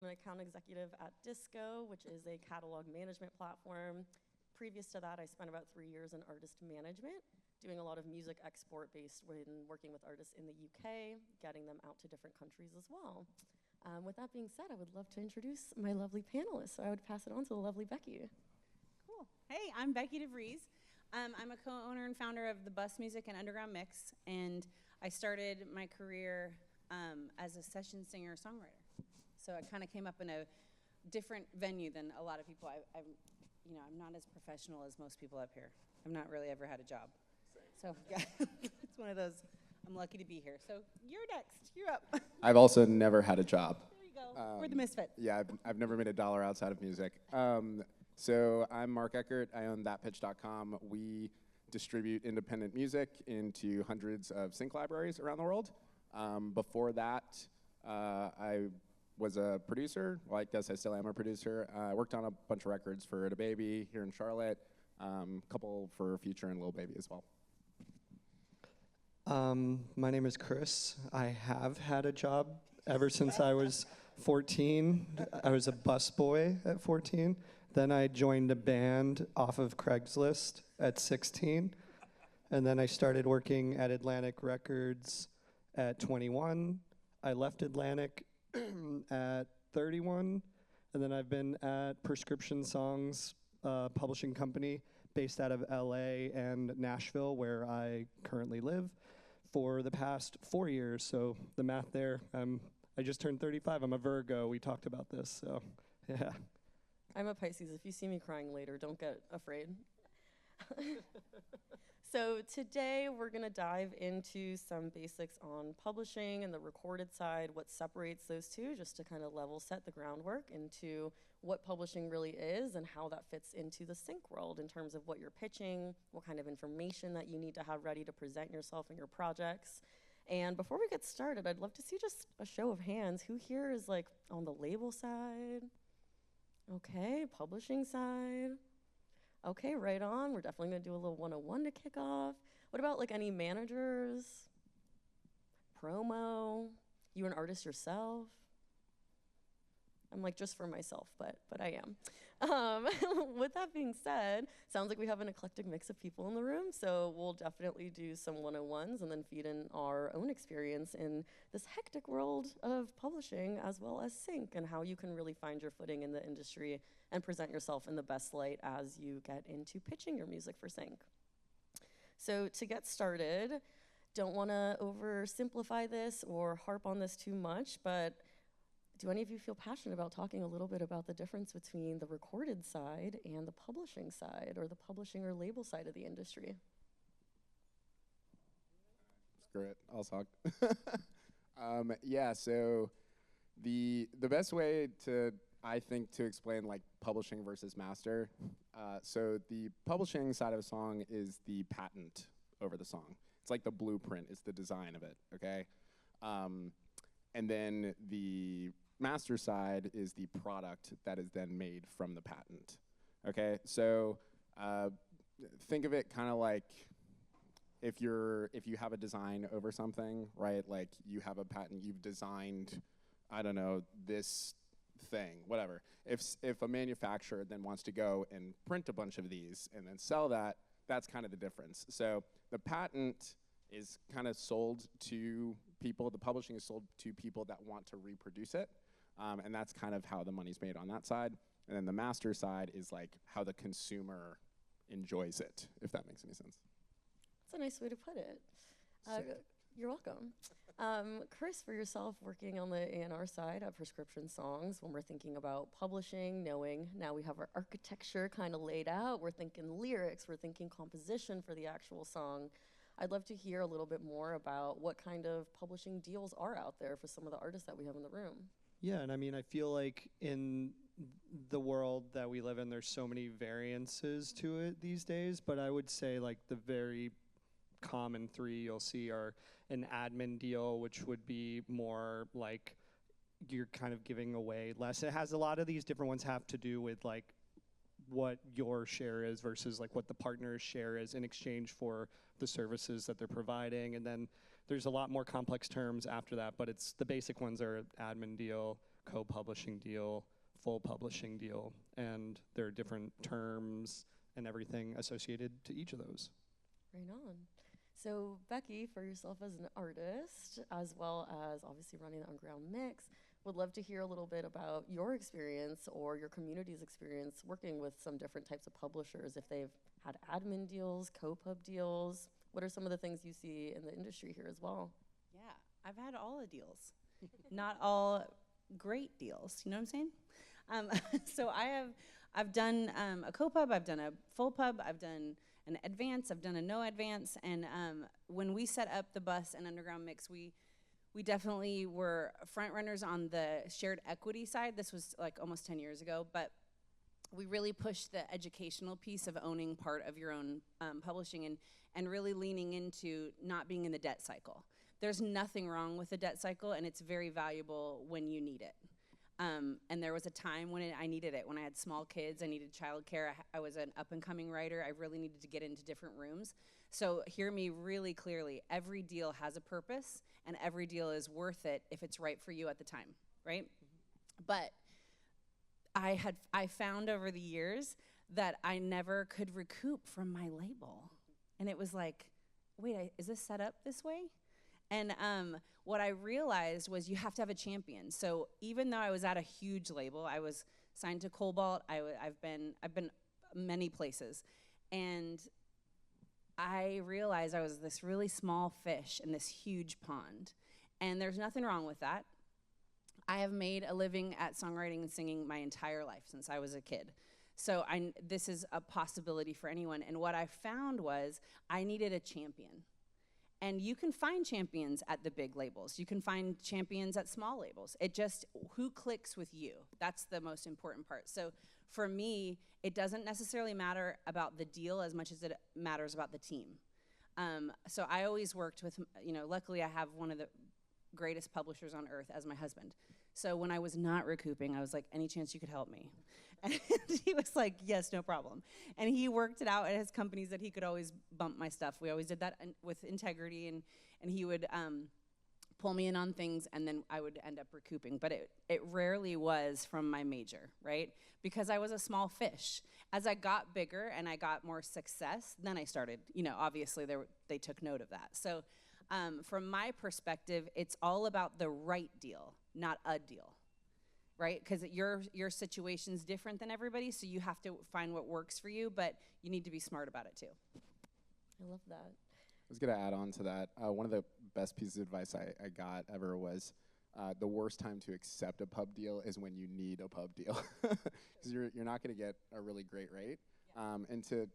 I'm an account executive at Disco, which is a catalog management platform. Previous to that, I spent about 3 years in artist management, doing a lot of music export based when working with artists in the UK, getting them out to different countries as well. With that being said, I would love to introduce my lovely panelists, so I would pass it on to the lovely Becki. Cool. Hey, I'm Becki DeVries. I'm a co-owner and founder of the Bus Music and Underground Mix, and I started my career as a session singer-songwriter. So I kind of came up in a different venue than a lot of people. I'm not as professional as most people up here. I've not really ever had a job. So yeah, it's one of those, I'm lucky to be here. So you're next, you're up. I've also never had a job. There you go, we're the misfit. Yeah, I've never made $1 outside of music. So I'm Mark Eckert. I own thatpitch.com. We distribute independent music into hundreds of sync libraries around the world. Before that, I was a producer. Well, I guess I still am a producer. I worked on a bunch of records for DaBaby here in Charlotte, a couple for Future and Lil Baby as well. My name is Chris. I have had a job ever since I was 14. I was a busboy at 14. Then I joined a band off of Craigslist at 16. And then I started working at Atlantic Records at 21. I left Atlantic at 31. And then I've been at Prescription Songs publishing company based out of LA and Nashville, where I currently live, for the past 4 years. So the math there, I just turned 35. I'm a Virgo. We talked about this, so yeah. I'm a Pisces. If you see me crying later, don't get afraid. So today we're going to dive into some basics on publishing and the recorded side, what separates those two, just to kind of level set the groundwork into what publishing really is and how that fits into the sync world in terms of what you're pitching, what kind of information that you need to have ready to present yourself and your projects. And before we get started, I'd love to see just a show of hands. Who here is like on the label side? Okay, publishing side. Okay, right on. We're definitely gonna do a little 101 to kick off. What about like any managers? Promo? You an artist yourself? I'm like just for myself, but I am. With that being said, sounds like we have an eclectic mix of people in the room, so we'll definitely do some 101s and then feed in our own experience in this hectic world of publishing as well as sync and how you can really find your footing in the industry and present yourself in the best light as you get into pitching your music for sync. So to get started, don't want to oversimplify this or harp on this too much, but do any of you feel passionate about talking a little bit about the difference between the recorded side and the publishing side, or the publishing or label side of the industry? Screw it, I'll talk. Yeah, so the best way to, I think, to explain like publishing versus master, so the publishing side of a song is the patent over the song. It's like the blueprint, it's the design of it, okay? And then the master side is the product that is then made from the patent, okay? So think of it kind of like if you have a design over something, right? Like you have a patent, you've designed, I don't know, this thing, whatever. If a manufacturer then wants to go and print a bunch of these and then sell that, that's kind of the difference. So the patent is kind of sold to people, the publishing is sold to people that want to reproduce it, and that's kind of how the money's made on that side. And then the master side is like how the consumer enjoys it, if that makes any sense. That's a nice way to put it. You're welcome. Chris, for yourself, working on the A&R side of Prescription Songs, when we're thinking about publishing, knowing now we have our architecture kind of laid out, we're thinking lyrics, we're thinking composition for the actual song. I'd love to hear a little bit more about what kind of publishing deals are out there for some of the artists that we have in the room. Yeah, and I mean, I feel like in the world that we live in, there's so many variances to it these days, but I would say like the very common three you'll see are an admin deal, which would be more like you're kind of giving away less. It has a lot of these different ones have to do with like what your share is versus like what the partner's share is in exchange for the services that they're providing. And then there's a lot more complex terms after that, but it's the basic ones are admin deal, co-publishing deal, full publishing deal, and there are different terms and everything associated to each of those. Right on. So Becki, for yourself as an artist, as well as obviously running the Underground Mix, would love to hear a little bit about your experience or your community's experience working with some different types of publishers, if they've had admin deals, co-pub deals. What are some of the things you see in the industry here as well? Yeah, I've had all the deals. Not all great deals, you know what I'm saying? So I've done a co-pub, I've done a full pub, I've done an advance, I've done a no advance, and when we set up the bus and Underground Mix, we definitely were front runners on the shared equity side. This was like almost 10 years ago, but we really pushed the educational piece of owning part of your own publishing and really leaning into not being in the debt cycle. There's nothing wrong with the debt cycle, and it's very valuable when you need it. And there was a time when I needed it. When I had small kids, I needed childcare. I was an up-and-coming writer. I really needed to get into different rooms. So hear me really clearly. Every deal has a purpose, and every deal is worth it if it's right for you at the time, right? But I found over the years that I never could recoup from my label. And it was like, wait, is this set up this way? And what I realized was you have to have a champion. So even though I was at a huge label, I was signed to Cobalt. I've been many places, and I realized I was this really small fish in this huge pond. And there's nothing wrong with that. I have made a living at songwriting and singing my entire life since I was a kid. So this is a possibility for anyone. And what I found was I needed a champion. And you can find champions at the big labels. You can find champions at small labels. It just, who clicks with you? That's the most important part. So for me, it doesn't necessarily matter about the deal as much as it matters about the team. So I always worked with, luckily I have one of the greatest publishers on earth as my husband. So when I was not recouping, I was like, any chance you could help me? And he was like, yes, no problem. And he worked it out at his companies that he could always bump my stuff. We always did that with integrity, and he would pull me in on things, and then I would end up recouping. But it rarely was from my major, right? Because I was a small fish. As I got bigger and I got more success, then I started, obviously they took note of that. So from my perspective, it's all about the right deal, not a deal. Right? Because your situation's different than everybody, so you have to find what works for you, but you need to be smart about it too. I love that. I was going to add on to that. One of the best pieces of advice I got ever was the worst time to accept a pub deal is when you need a pub deal, because you're not going to get a really great rate. Yeah. And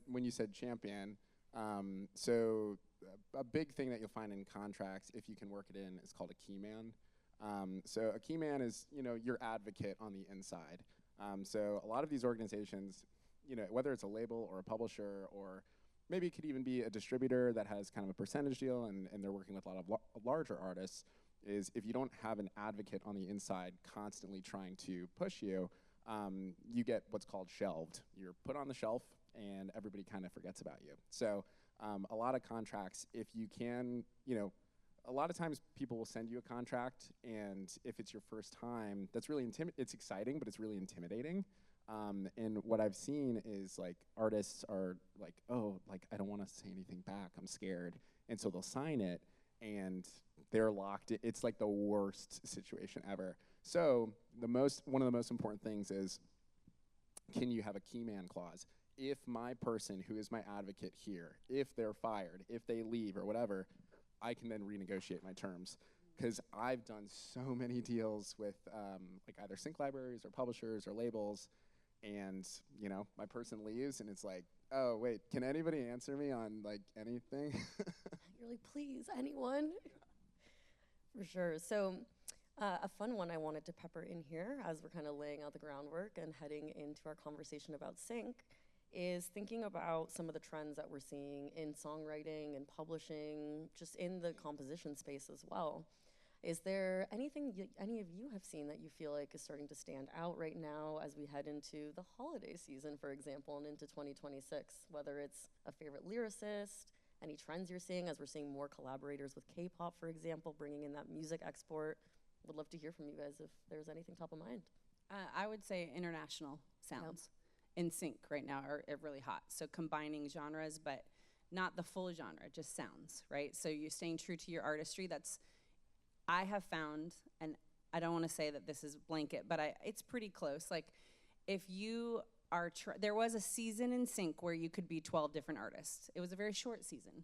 when you said champion, so a big thing that you'll find in contracts, if you can work it in, is called a key man. So a key man is, your advocate on the inside. So a lot of these organizations, whether it's a label or a publisher, or maybe it could even be a distributor that has kind of a percentage deal and they're working with a lot of larger artists, is if you don't have an advocate on the inside constantly trying to push you, you get what's called shelved. You're put on the shelf and everybody kind of forgets about you. So a lot of contracts, if you can, a lot of times people will send you a contract, and if it's your first time, that's really it's exciting, but it's really intimidating. And what I've seen is like artists are like, oh, like I don't want to say anything back, I'm scared. And so they'll sign it and they're locked. It's like the worst situation ever. So one of the most important things is, can you have a key man clause? If my person who is my advocate here, if they're fired, if they leave or whatever, I can then renegotiate my terms, because I've done so many deals with like either sync libraries or publishers or labels, and my person leaves and it's like, oh wait, can anybody answer me on like anything? You're like, please, anyone? For sure. So a fun one I wanted to pepper in here as we're kind of laying out the groundwork and heading into our conversation about sync is thinking about some of the trends that we're seeing in songwriting and publishing, just in the composition space as well. Is there anything any of you have seen that you feel like is starting to stand out right now as we head into the holiday season, for example, and into 2026, whether it's a favorite lyricist, any trends you're seeing as we're seeing more collaborators with K-pop, for example, bringing in that music export? would love to hear from you guys if there's anything top of mind. I would say international sounds in sync right now are really hot. So combining genres, but not the full genre, just sounds, right? So you're staying true to your artistry. I have found, and I don't want to say that this is blanket, but it's pretty close. Like, if you are, there was a season in sync where you could be 12 different artists. It was a very short season.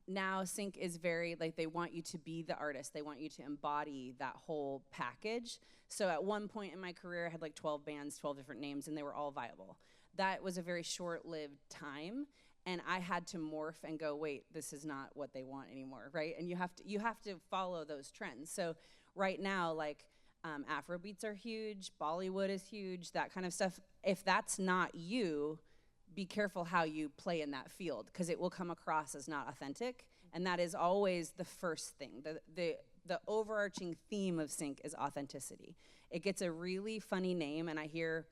Now sync is very, like, they want you to be the artist. They want you to embody that whole package. So at one point in my career, I had like 12 bands, 12 different names, and they were all viable. That was a very short-lived time, and I had to morph and go, wait, this is not what they want anymore, right? And you have to follow those trends. So right now, like, Afrobeats are huge, Bollywood is huge, that kind of stuff. If that's not you, be careful how you play in that field, because it will come across as not authentic, and that is always the first thing. The overarching theme of sync is authenticity. It gets a really funny name, and I hear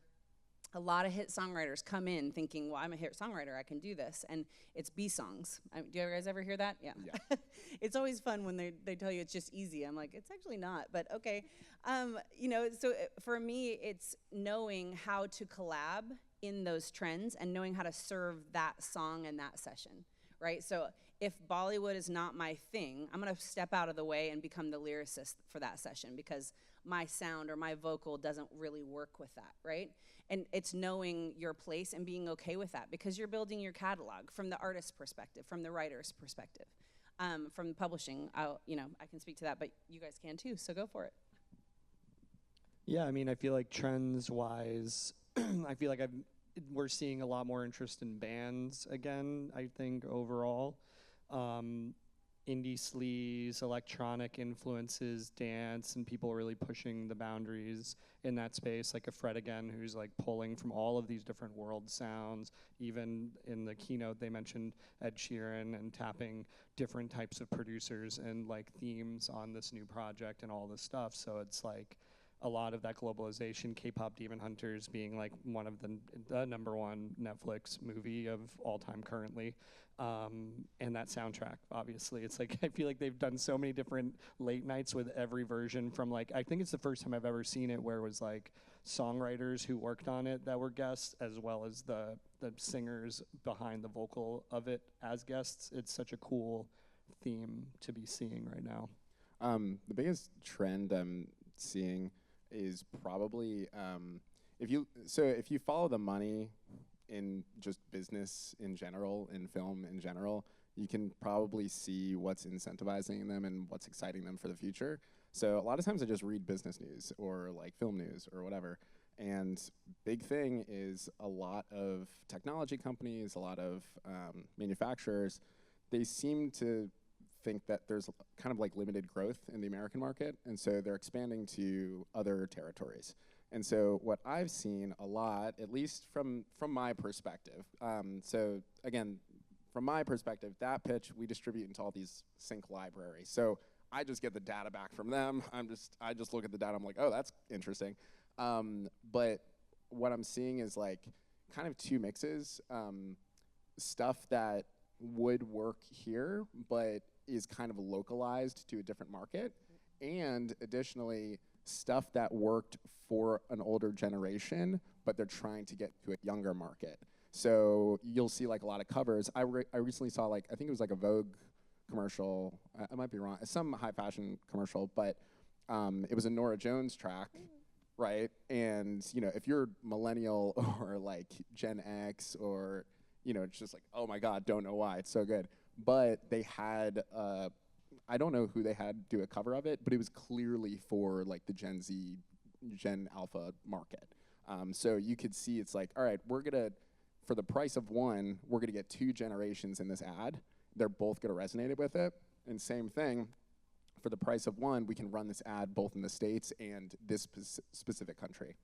a lot of hit songwriters come in thinking, well, I'm a hit songwriter, I can do this, and it's B-songs. Do you guys ever hear that? Yeah. It's always fun when they tell you it's just easy. I'm like, it's actually not, but okay. So for me, it's knowing how to collab in those trends and knowing how to serve that song and that session, right? So if Bollywood is not my thing, I'm gonna step out of the way and become the lyricist for that session because my sound or my vocal doesn't really work with that, right? And it's knowing your place and being okay with that because you're building your catalog from the artist's perspective, from the writer's perspective, from publishing. I can speak to that, but you guys can too, so go for it. Yeah, I mean, I feel like trends-wise, I feel like we're seeing a lot more interest in bands again, I think, overall. Indie sleaze, electronic influences, dance, and people really pushing the boundaries in that space, like a Fred again, who's like pulling from all of these different world sounds. Even in the keynote, they mentioned Ed Sheeran and tapping different types of producers and like themes on this new project and all this stuff. So it's like a lot of that globalization, K-pop Demon Hunters being like one of the #1 Netflix movie of all time currently. And that soundtrack, obviously. It's like, I feel like they've done so many different late nights with every version from like, I think it's the first time I've ever seen it where it was like songwriters who worked on it that were guests as well as the singers behind the vocal of it as guests. It's such a cool theme to be seeing right now. The biggest trend I'm seeing is probably if you follow the money in just business in general, in film in general, you can probably see what's incentivizing them and what's exciting them for the future. So a lot of times I just read business news or like film news or whatever. And big thing is a lot of technology companies, a lot of manufacturers, they seem to think that there's kind of like limited growth in the American market, and so they're expanding to other territories. And so what I've seen a lot, at least from my perspective, so again, from my perspective, that pitch we distribute into all these sync libraries. So I just get the data back from them. I just look at the data. I'm like, oh, that's interesting. But what I'm seeing is like kind of two mixes, stuff that would work here, but is kind of localized to a different market, and additionally stuff that worked for an older generation, but they're trying to get to a younger market. So you'll see like a lot of covers. I recently saw like, I think it was like a Vogue commercial, I might be wrong, some high fashion commercial, but it was a Norah Jones track, right? And if you're millennial or like Gen X or it's just like, oh my God, don't know why, it's so good. But they had, I don't know who they had do a cover of it, but it was clearly for like the Gen Z, Gen Alpha market. So you could see it's like, all right, for the price of one, we're gonna get 2 generations in this ad. They're both gonna resonate with it. And same thing, for the price of one, we can run this ad both in the States and this specific country.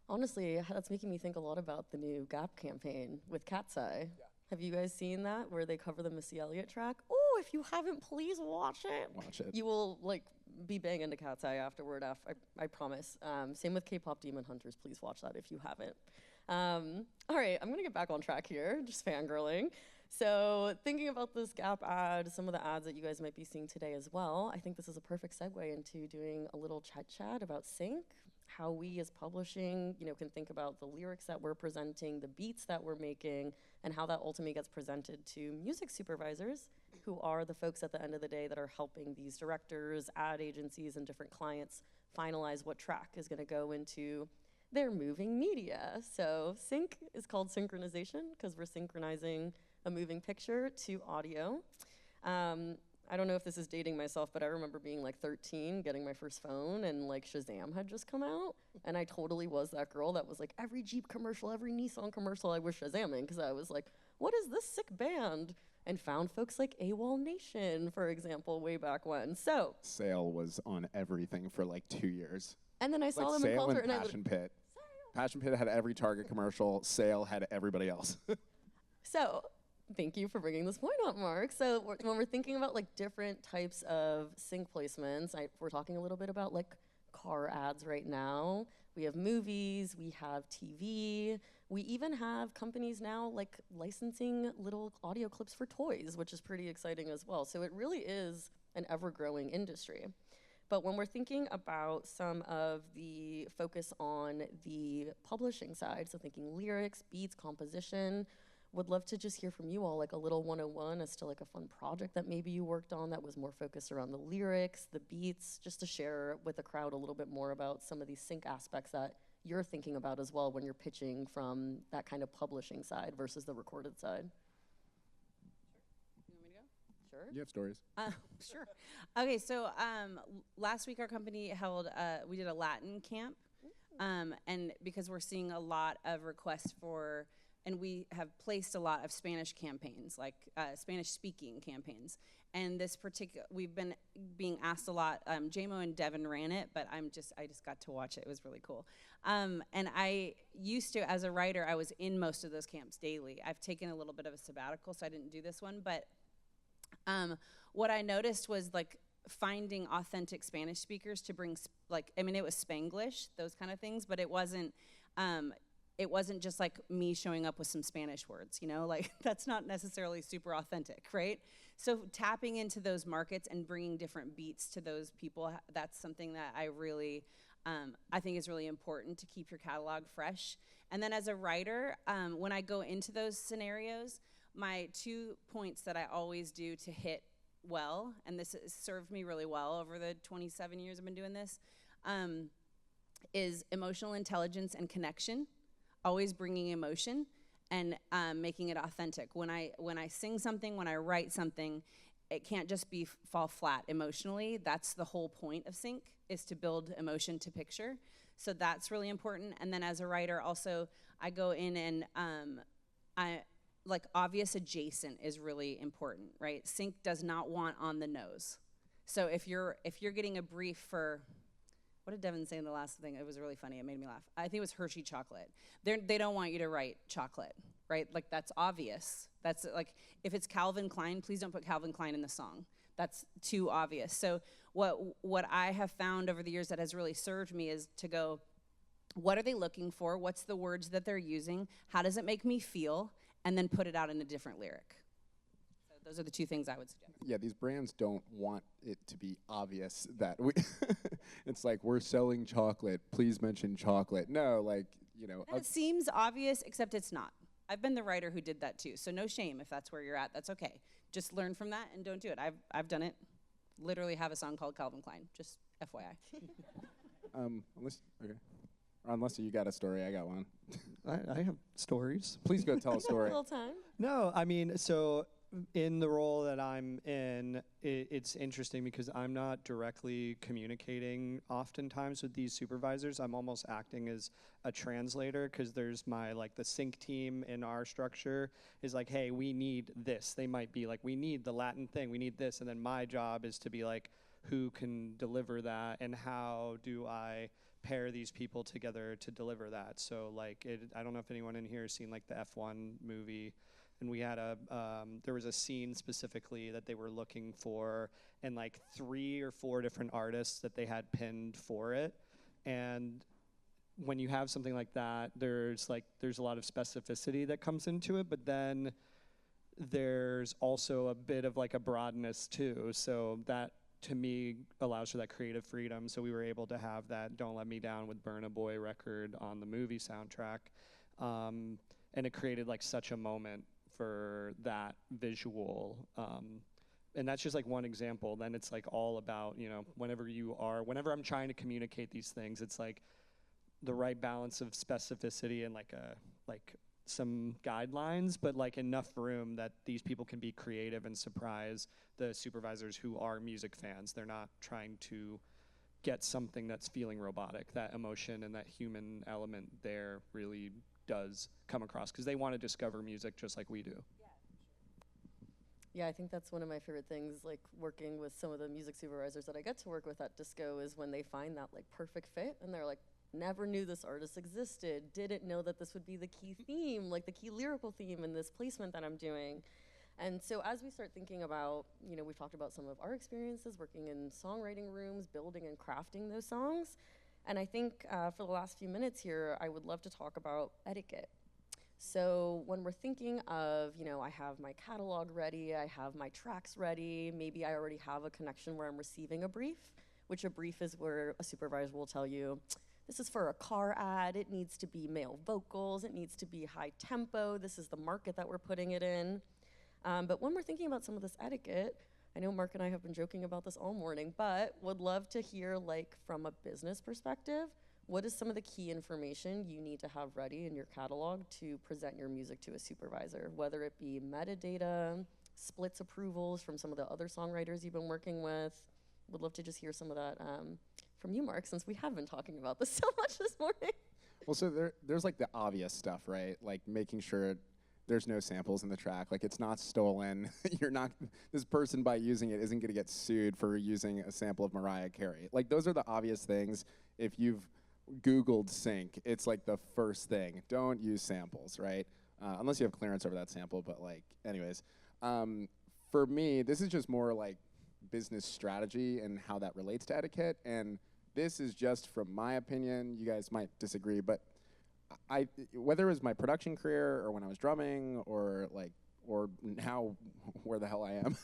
Honestly, that's making me think a lot about the new Gap campaign with Cat's Eye. Yeah. Have you guys seen that, where they cover the Missy Elliott track? Oh, if you haven't, please watch it. Watch it. You will like be banging to Cat's Eye afterward. I promise. Same with K-pop Demon Hunters. Please watch that if you haven't. All right, I'm gonna get back on track here. Just fangirling. So thinking about this Gap ad, some of the ads that you guys might be seeing today as well, I think this is a perfect segue into doing a little chat about sync, how we as publishing, can think about the lyrics that we're presenting, the beats that we're making, and how that ultimately gets presented to music supervisors, who are the folks at the end of the day that are helping these directors, ad agencies, and different clients finalize what track is going to go into their moving media. So sync is called synchronization because we're synchronizing a moving picture to audio. I don't know if this is dating myself, but I remember being like 13, getting my first phone, and like Shazam had just come out, and I totally was that girl that was like, every Jeep commercial, every Nissan commercial I was Shazamming, because I was like, what is this sick band? And found folks like AWOL Nation, for example, way back when. So Sale was on everything for like 2 years. and then I saw them in Sale concert, and and Passion Pit. Passion Pit had every Target commercial. Sale had everybody else. So thank you for bringing this point up, Mark. So when we're thinking about like different types of sync placements, we're talking a little bit about like car ads right now. We have movies, we have TV, we even have companies now like licensing little audio clips for toys, which is pretty exciting as well. So it really is an ever-growing industry. But when we're thinking about some of the focus on the publishing side, so thinking lyrics, beats, composition, would love to just hear from you all like a little 101 as to like a fun project that maybe you worked on that was more focused around the lyrics, the beats, just to share with the crowd a little bit more about some of these sync aspects that you're thinking about as well when you're pitching from that kind of publishing side versus the recorded side. You want me to go? Sure. You have stories. Sure. Okay, so last week our company held, we did a Latin camp, and because we're seeing a lot of requests for, and we have placed a lot of Spanish campaigns, like Spanish-speaking campaigns. And this particular, we've been being asked a lot. JMO and Devin ran it, but I just got to watch it. It was really cool. And I used to, as a writer, I was in most of those camps daily. I've taken a little bit of a sabbatical, so I didn't do this one. But what I noticed was like finding authentic Spanish speakers to bring, it was Spanglish, those kind of things, but it wasn't just like me showing up with some Spanish words, like that's not necessarily super authentic, right? So tapping into those markets and bringing different beats to those people, that's something that I really, I think is really important to keep your catalog fresh. And then as a writer, when I go into those scenarios, my 2 points that I always do to hit well, and this has served me really well over the 27 years I've been doing this, is emotional intelligence and connection. Always bringing emotion and making it authentic. When I sing something, when I write something, it can't just fall flat emotionally. That's the whole point of sync, is to build emotion to picture. So that's really important. And then as a writer, also, I go in and obvious adjacent is really important, right? Sync does not want on the nose. So if you're getting a brief for, what did Devin say in the last thing? It was really funny. It made me laugh. I think it was Hershey chocolate. They don't want you to write chocolate, right? Like, that's obvious. That's like, if it's Calvin Klein, please don't put Calvin Klein in the song. That's too obvious. So what I have found over the years that has really served me is to go, what are they looking for? What's the words that they're using? How does it make me feel? And then put it out in a different lyric. So those are the 2 things I would suggest. Yeah, these brands don't want it to be obvious that we it's like, we're selling chocolate, please mention chocolate. No, like, It seems obvious, except it's not. I've been the writer who did that too, so no shame if that's where you're at. That's okay. Just learn from that and don't do it. I've done it. Literally have a song called Calvin Klein, just FYI. Unless you got a story, I got one. I have stories. Please go tell a A story. little time. No, I mean, so in the role that I'm in, it's interesting because I'm not directly communicating oftentimes with these supervisors. I'm almost acting as a translator because there's the sync team in our structure is like, hey, we need this. They might be like, we need the Latin thing, we need this. And then my job is to be like, who can deliver that and how do I pair these people together to deliver that. So I don't know if anyone in here has seen the F1 movie, and we had there was a scene specifically that they were looking for, and 3 or 4 different artists that they had pinned for it. And when you have something like that, there's a lot of specificity that comes into it, but then there's also a bit of like a broadness too. So that to me allows for that creative freedom. So we were able to have that Don't Let Me Down with Burna Boy record on the movie soundtrack. And it created like such a moment for that visual. And that's just like one example. Then it's like all about, you know, whenever I'm trying to communicate these things, it's like the right balance of specificity and like some guidelines, but like enough room that these people can be creative and surprise the supervisors who are music fans. They're not trying to get something that's feeling robotic. That emotion and that human element there really does come across because they want to discover music just like we do. Yeah, I think that's one of my favorite things, like working with some of the music supervisors that I get to work with at Disco, is when they find that like perfect fit and they're like, never knew this artist existed, didn't know that this would be the key theme, like the key lyrical theme in this placement that I'm doing. And so as we start thinking about, you know, we've talked about some of our experiences working in songwriting rooms, building and crafting those songs. And I think for the last few minutes here, I would love to talk about etiquette. So when we're thinking of, you know, I have my catalog ready, I have my tracks ready, maybe I already have a connection where I'm receiving a brief, which a brief is where a supervisor will tell you, this is for a car ad, it needs to be male vocals, it needs to be high tempo, this is the market that we're putting it in. But when we're thinking about some of this etiquette, I know Mark and I have been joking about this all morning, but would love to hear, like, from a business perspective, what is some of the key information you need to have ready in your catalog to present your music to a supervisor, whether it be metadata, splits approvals from some of the other songwriters you've been working with. Would love to just hear some of that from you, Mark, since we have been talking about this so much this morning. Well, so there's like the obvious stuff, right? Like making sure there's no samples in the track, like it's not stolen. This person by using it isn't gonna get sued for using a sample of Mariah Carey. Like those are the obvious things. If you've Googled sync, it's like the first thing. Don't use samples, right? Unless you have clearance over that sample, but like, anyways. For me, this is just more like business strategy and how that relates to etiquette. And this is just from my opinion. You guys might disagree, but whether it was my production career or when I was drumming or now where the hell I am,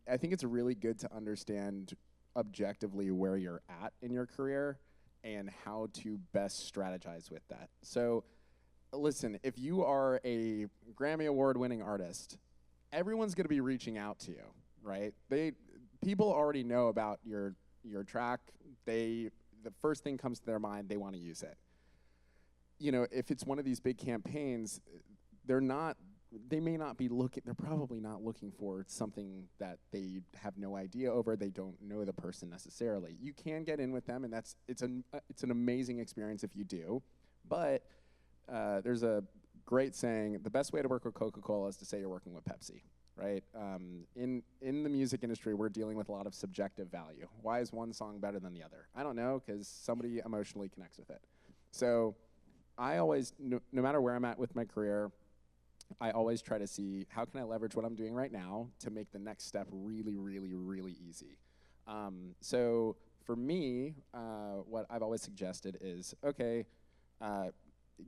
I think it's really good to understand objectively where you're at in your career and how to best strategize with that. So listen, if you are a Grammy Award winning artist, everyone's gonna be reaching out to you, right? People already know about your track. The first thing comes to their mind, they want to use it. You know, if it's one of these big campaigns, they're probably not looking for something that they have no idea over. They don't know the person necessarily. You can get in with them, and it's an amazing experience if you do. But there's a great saying: the best way to work with Coca-Cola is to say you're working with Pepsi. Right? In the music industry, we're dealing with a lot of subjective value. Why is one song better than the other? I don't know, because somebody emotionally connects with it. So I always, no matter where I'm at with my career, I always try to see how can I leverage what I'm doing right now to make the next step really, really, really easy. So for me, what I've always suggested is, okay,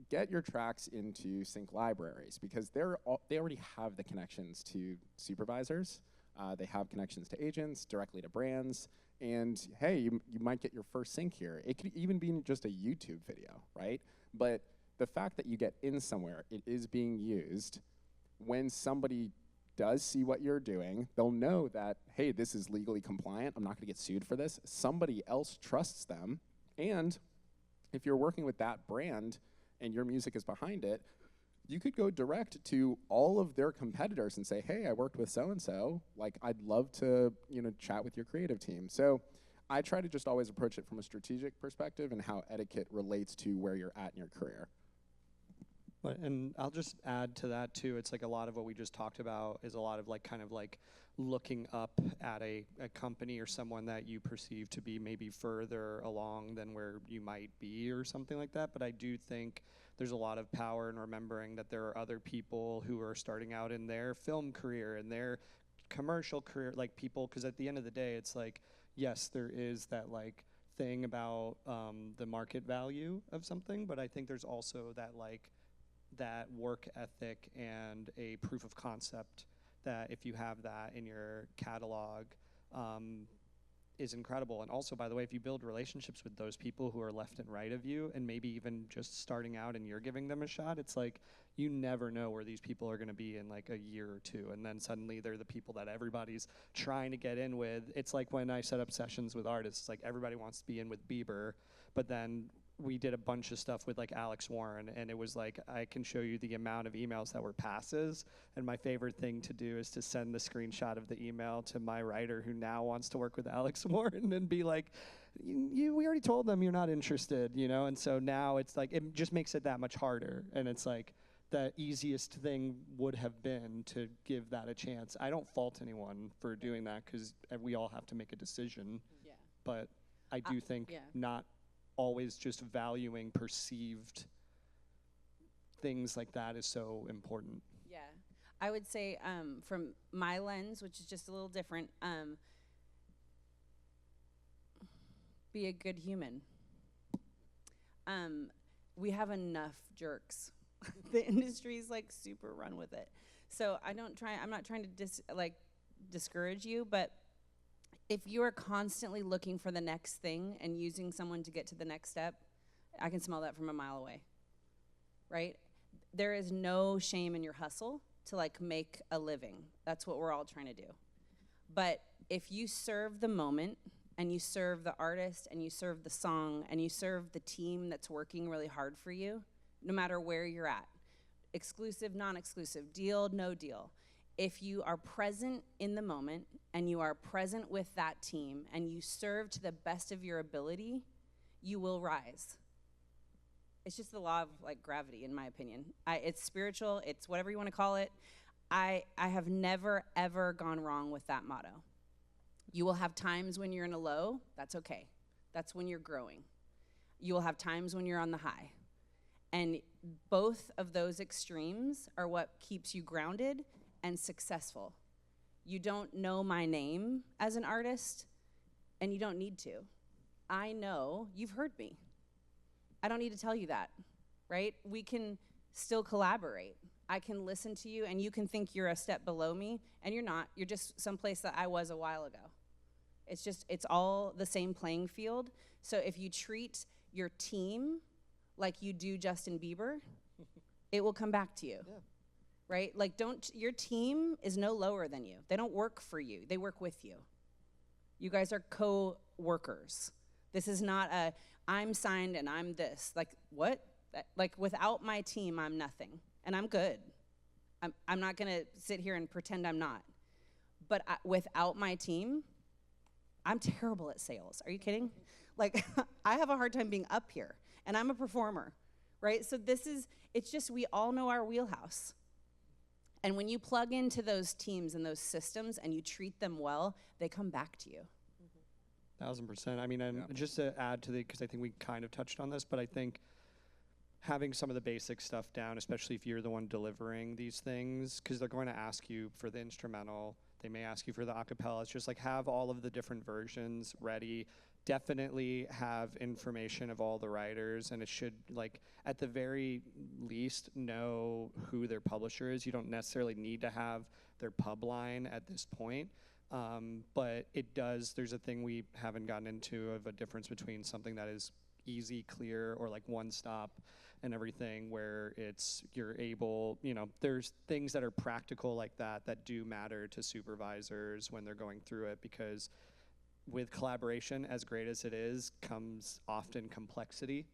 get your tracks into sync libraries because they already have the connections to supervisors. They have connections to agents, directly to brands. And hey, you might get your first sync here. It could even be just a YouTube video, right? But the fact that you get in somewhere, it is being used. When somebody does see what you're doing, they'll know that, hey, this is legally compliant. I'm not gonna get sued for this. Somebody else trusts them. And if you're working with that brand, and your music is behind it, you could go direct to all of their competitors and say, hey, I worked with so-and-so. Like, I'd love to, chat with your creative team. So I try to just always approach it from a strategic perspective and how etiquette relates to where you're at in your career. And I'll just add to that too. It's like a lot of what we just talked about is a lot of looking up at a company or someone that you perceive to be maybe further along than where you might be or something like that. But I do think there's a lot of power in remembering that there are other people who are starting out in their film career and their commercial career, like people, because at the end of the day, it's like, yes, there is that thing about the market value of something, but I think there's also that that work ethic and a proof of concept that if you have that in your catalog, is incredible. And also, by the way, if you build relationships with those people who are left and right of you, and maybe even just starting out and you're giving them a shot, it's like you never know where these people are going to be in like a year or two, and then suddenly they're the people that everybody's trying to get in with. It's like when I set up sessions with artists, like everybody wants to be in with Bieber, but then we did a bunch of stuff with like Alex Warren, and it was like, I can show you the amount of emails that were passes, and my favorite thing to do is to send the screenshot of the email to my writer who now wants to work with Alex Warren and be like, we already told them you're not interested, you know? And so now it's like, it just makes it that much harder, and it's like, the easiest thing would have been to give that a chance. I don't fault anyone for doing that, because we all have to make a decision, but I do think not always just valuing perceived things like that is so important. Yeah, I would say from my lens, which is just a little different, be a good human. We have enough jerks. The industry's like super run with it. So I'm not trying to discourage you, but if you are constantly looking for the next thing and using someone to get to the next step, I can smell that from a mile away, right? There is no shame in your hustle to like make a living. That's what we're all trying to do. But if you serve the moment and you serve the artist and you serve the song and you serve the team that's working really hard for you, no matter where you're at, exclusive, non-exclusive, deal, no deal, if you are present in the moment and you are present with that team and you serve to the best of your ability, you will rise. It's just the law of like gravity, in my opinion. It's spiritual, it's whatever you want to call it. I have never, ever gone wrong with that motto. You will have times when you're in a low, that's okay. That's when you're growing. You will have times when you're on the high. And both of those extremes are what keeps you grounded and successful. You don't know my name as an artist, and you don't need to. I know you've heard me. I don't need to tell you that, right? We can still collaborate. I can listen to you, and you can think you're a step below me, and you're not. You're just someplace that I was a while ago. It's all the same playing field. So if you treat your team like you do Justin Bieber, it will come back to you. Yeah. Right? Like, your team is no lower than you. They don't work for you. They work with you. You guys are co-workers. This is not I'm signed and I'm this. Like, what? Like, without my team, I'm nothing. And I'm good. I'm not going to sit here and pretend I'm not. But without my team, I'm terrible at sales. Are you kidding? Like, I have a hard time being up here. And I'm a performer, right? So it's just we all know our wheelhouse. And when you plug into those teams and those systems and you treat them well, they come back to you. 1000%. I mean, and just to add to because I think we kind of touched on this, but I think having some of the basic stuff down, especially if you're the one delivering these things, because they're going to ask you for the instrumental, they may ask you for the acapella. It's just like have all of the different versions ready. Definitely have information of all the writers, and it should, like, at the very least, know who their publisher is. You don't necessarily need to have their pub line at this point, but it does. There's a thing we haven't gotten into of a difference between something that is easy, clear, or like one stop and everything, where you're able, there's things that are practical like that do matter to supervisors when they're going through it, because with collaboration, as great as it is, comes often complexity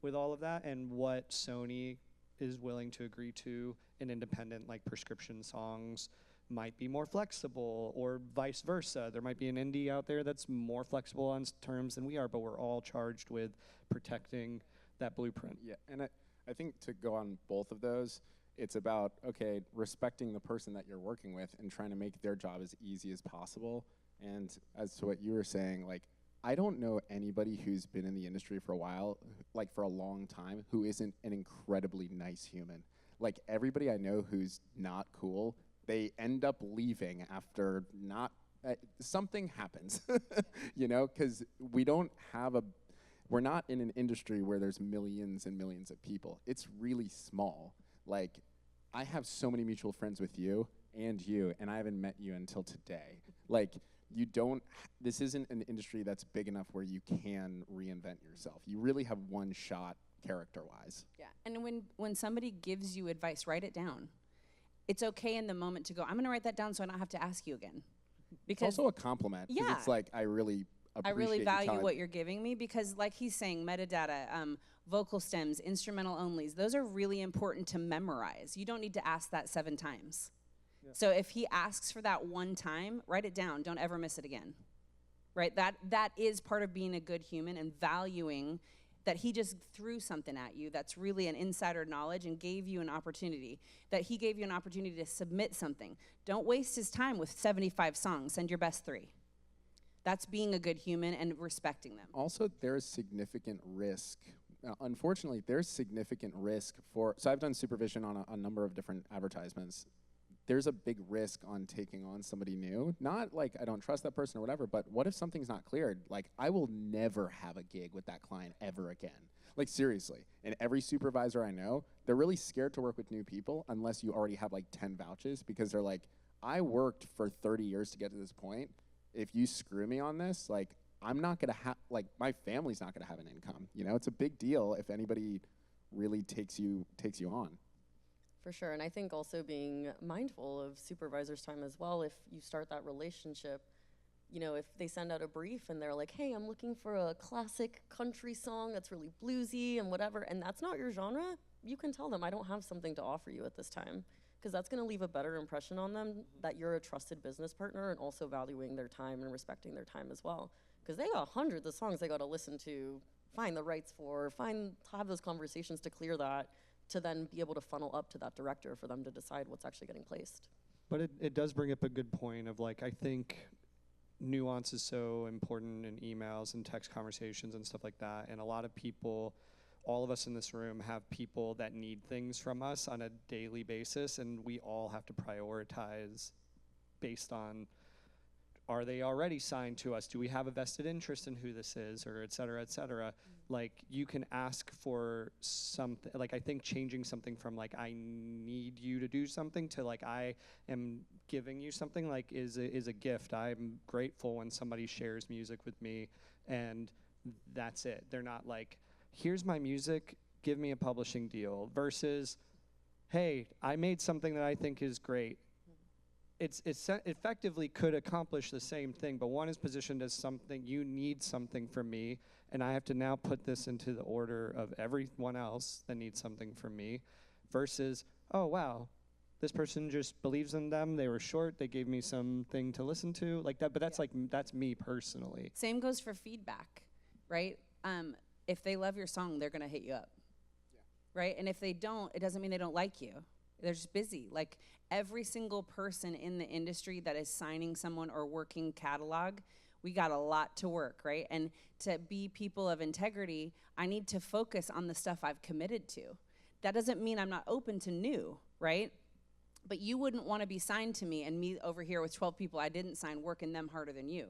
with all of that, and what Sony is willing to agree to in independent, like, prescription songs might be more flexible, or vice versa. There might be an indie out there that's more flexible on terms than we are, but we're all charged with protecting that blueprint. Yeah, and I think to go on both of those, it's about, okay, respecting the person that you're working with and trying to make their job as easy as possible. And as to what you were saying, like, I don't know anybody who's been in the industry for a while, like for a long time, who isn't an incredibly nice human. Like, everybody I know who's not cool, they end up leaving after something happens, because we're not in an industry where there's millions and millions of people. It's really small. like, I have so many mutual friends with you, and I haven't met you until today. Like, you don't, this isn't an industry that's big enough where you can reinvent yourself. You really have one shot character-wise. Yeah, and when somebody gives you advice, write it down. It's okay in the moment to go, I'm gonna write that down so I don't have to ask you again. Because It's also a compliment. 'Cause Yeah. it's like, I really appreciate you value telling what you're giving me, because like he's saying, metadata, vocal stems, instrumental onlys, those are really important to memorize. You don't need to ask that 7 times. Yeah. So if he asks for that one time, write it down. Don't ever miss it again. Right? That is part of being a good human, and valuing that he just threw something at you that's really an insider knowledge and gave you an opportunity, that he gave you an opportunity to submit something. Don't waste his time with 75 songs. Send your best 3. That's being a good human and respecting them. Also, there's significant risk. Unfortunately, there's significant risk for, so I've done supervision on a number of different advertisements. There's a big risk on taking on somebody new. Not like I don't trust that person or whatever, but what if something's not cleared? Like, I will never have a gig with that client ever again. Like, seriously. And every supervisor I know, they're really scared to work with new people unless you already have like 10 vouchers, because they're like, I worked for 30 years to get to this point. If you screw me on this, like, I'm not gonna have, like, my family's not gonna have an income. You know, it's a big deal if anybody really takes you on. For sure, and I think also being mindful of supervisors' time as well. If you start that relationship, you know, if they send out a brief and they're like, hey, I'm looking for a classic country song that's really bluesy and whatever, and that's not your genre, you can tell them, I don't have something to offer you at this time, because that's gonna leave a better impression on them that you're a trusted business partner, and also valuing their time and respecting their time as well. Because they got hundreds of songs they gotta listen to, find the rights for, have those conversations to clear that, to then be able to funnel up to that director for them to decide what's actually getting placed. But it does bring up a good point of, like, I think nuance is so important in emails and text conversations and stuff like that. And a lot of people, all of us in this room, have people that need things from us on a daily basis, and we all have to prioritize based on, are they already signed to us? Do we have a vested interest in who this is, or et cetera, et cetera? Like, you can ask for something, like, I think changing something from, like, I need you to do something to, like, I am giving you something, like, is a gift. I'm grateful when somebody shares music with me, and that's it. They're not like, here's my music, give me a publishing deal, versus, hey, I made something that I think is great. It's effectively could accomplish the same thing, but one is positioned as something, you need something from me, and I have to now put this into the order of everyone else that needs something from me, versus, oh, wow, this person just believes in them, they were short, they gave me something to listen to, like that, but that's like, that's me personally. Same goes for feedback, right? If they love your song, they're gonna hit you up, right? And if they don't, it doesn't mean they don't like you. They're just busy. Like, every single person in the industry that is signing someone or working catalog, we got a lot to work, right? And to be people of integrity, I need to focus on the stuff I've committed to. That doesn't mean I'm not open to new, right? But you wouldn't want to be signed to me and me over here with 12 people I didn't sign working them harder than you,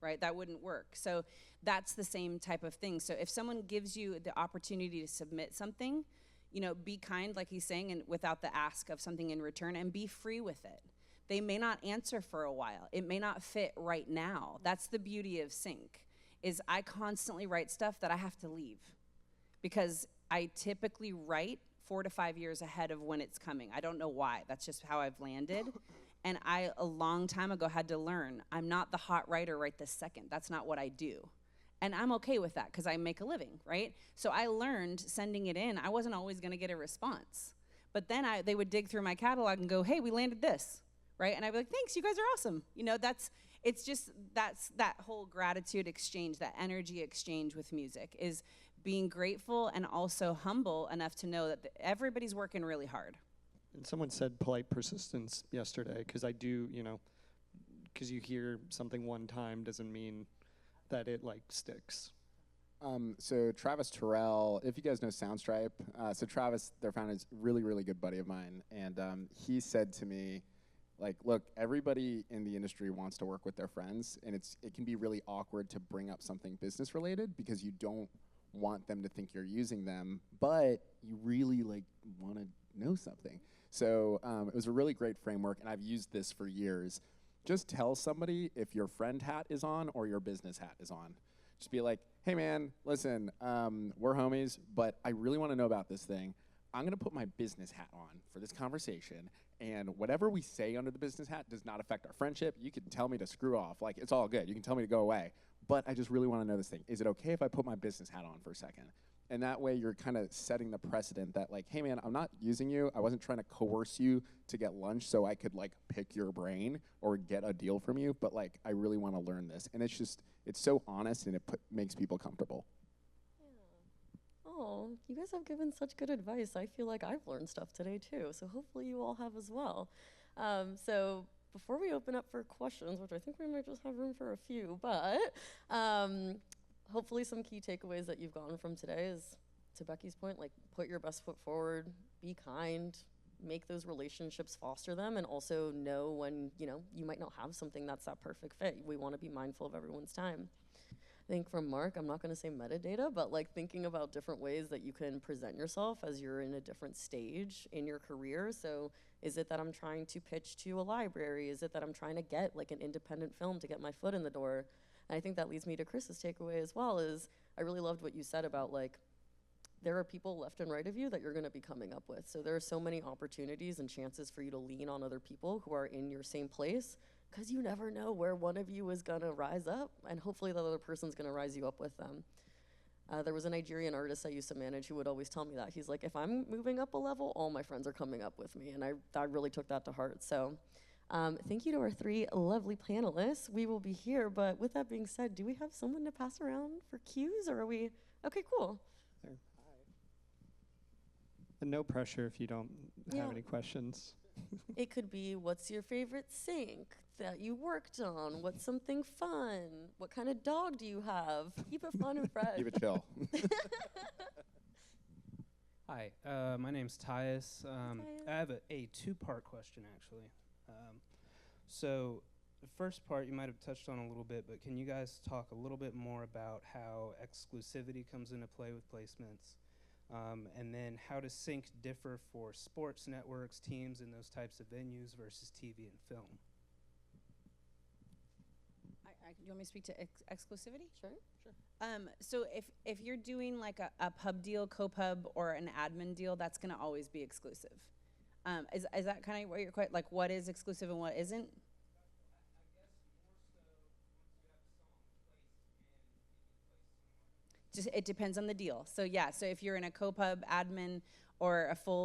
right? That wouldn't work. So that's the same type of thing. So if someone gives you the opportunity to submit something, you know, be kind, like he's saying, and without the ask of something in return, and be free with it. They may not answer for a while. It may not fit right now. That's the beauty of sync, is I constantly write stuff that I have to leave, because I typically write 4 to 5 years ahead of when it's coming. I don't know why. That's just how I've landed. And I, a long time ago, had to learn, I'm not the hot writer right this second. That's not what I do. And I'm okay with that, because I make a living, right? So I learned sending it in, I wasn't always gonna get a response. But then they would dig through my catalog and go, hey, we landed this, right? And I'd be like, thanks, you guys are awesome. You know, that's that whole gratitude exchange, that energy exchange with music, is being grateful and also humble enough to know that everybody's working really hard. And someone said polite persistence yesterday, because I do, you know, because you hear something one time doesn't mean that it, like, sticks. So Travis Terrell, if you guys know Soundstripe, so Travis, their founder, is a really, really good buddy of mine, and he said to me, like, look, everybody in the industry wants to work with their friends, and it can be really awkward to bring up something business related, because you don't want them to think you're using them, but you really, like, want to know something. So it was a really great framework, and I've used this for years. Just tell somebody if your friend hat is on or your business hat is on. Just be like, hey man, listen, we're homies, but I really want to know about this thing. I'm going to put my business hat on for this conversation, and whatever we say under the business hat does not affect our friendship. You can tell me to screw off. Like, it's all good. You can tell me to go away. But I just really want to know this thing. Is it okay if I put my business hat on for a second? And that way you're kind of setting the precedent that, like, hey man, I'm not using you. I wasn't trying to coerce you to get lunch so I could, like, pick your brain or get a deal from you. But, like, I really want to learn this. And it's just, it's so honest, and it makes people comfortable. Oh, you guys have given such good advice. I feel like I've learned stuff today too, so hopefully you all have as well. So before we open up for questions, which I think we might just have room for a few, but hopefully some key takeaways that you've gotten from today is, to Becky's point, like, put your best foot forward, be kind, make those relationships, foster them, and also know when, you know, you might not have something that's that perfect fit. We want to be mindful of everyone's time. I think from Mark, I'm not going to say metadata, but like thinking about different ways that you can present yourself as you're in a different stage in your career. So is it that I'm trying to pitch to a library? Is it that I'm trying to get like an independent film to get my foot in the door? And I think that leads me to Chris's takeaway as well, is I really loved what you said about, like, there are people left and right of you that you're going to be coming up with. So there are so many opportunities and chances for you to lean on other people who are in your same place, because you never know where one of you is going to rise up, and hopefully the other person's going to rise you up with them. There was a Nigerian artist I used to manage who would always tell me that. He's like, if I'm moving up a level, all my friends are coming up with me, and I really took that to heart. So thank you to our 3 lovely panelists. We will be here, but with that being said, do we have someone to pass around for cues, or are we? Okay, cool. There. And no pressure if you don't have any questions. It could be, what's your favorite sink that you worked on? What's something fun? What kind of dog do you have? Keep it fun and fresh. Keep it chill. Hi, my name's Tyus. Tyus. I have a 2-part question, actually. So the first part you might have touched on a little bit, but can you guys talk a little bit more about how exclusivity comes into play with placements? And then how does sync differ for sports networks, teams, and those types of venues versus TV and film? Do you want me to speak to exclusivity? Sure. So if you're doing like a pub deal, co-pub, or an admin deal, that's going to always be exclusive. Is that kind of what you're quite, like, what is exclusive and what isn't? Just, it depends on the deal. So yeah, so if you're in a co-pub, admin, or a full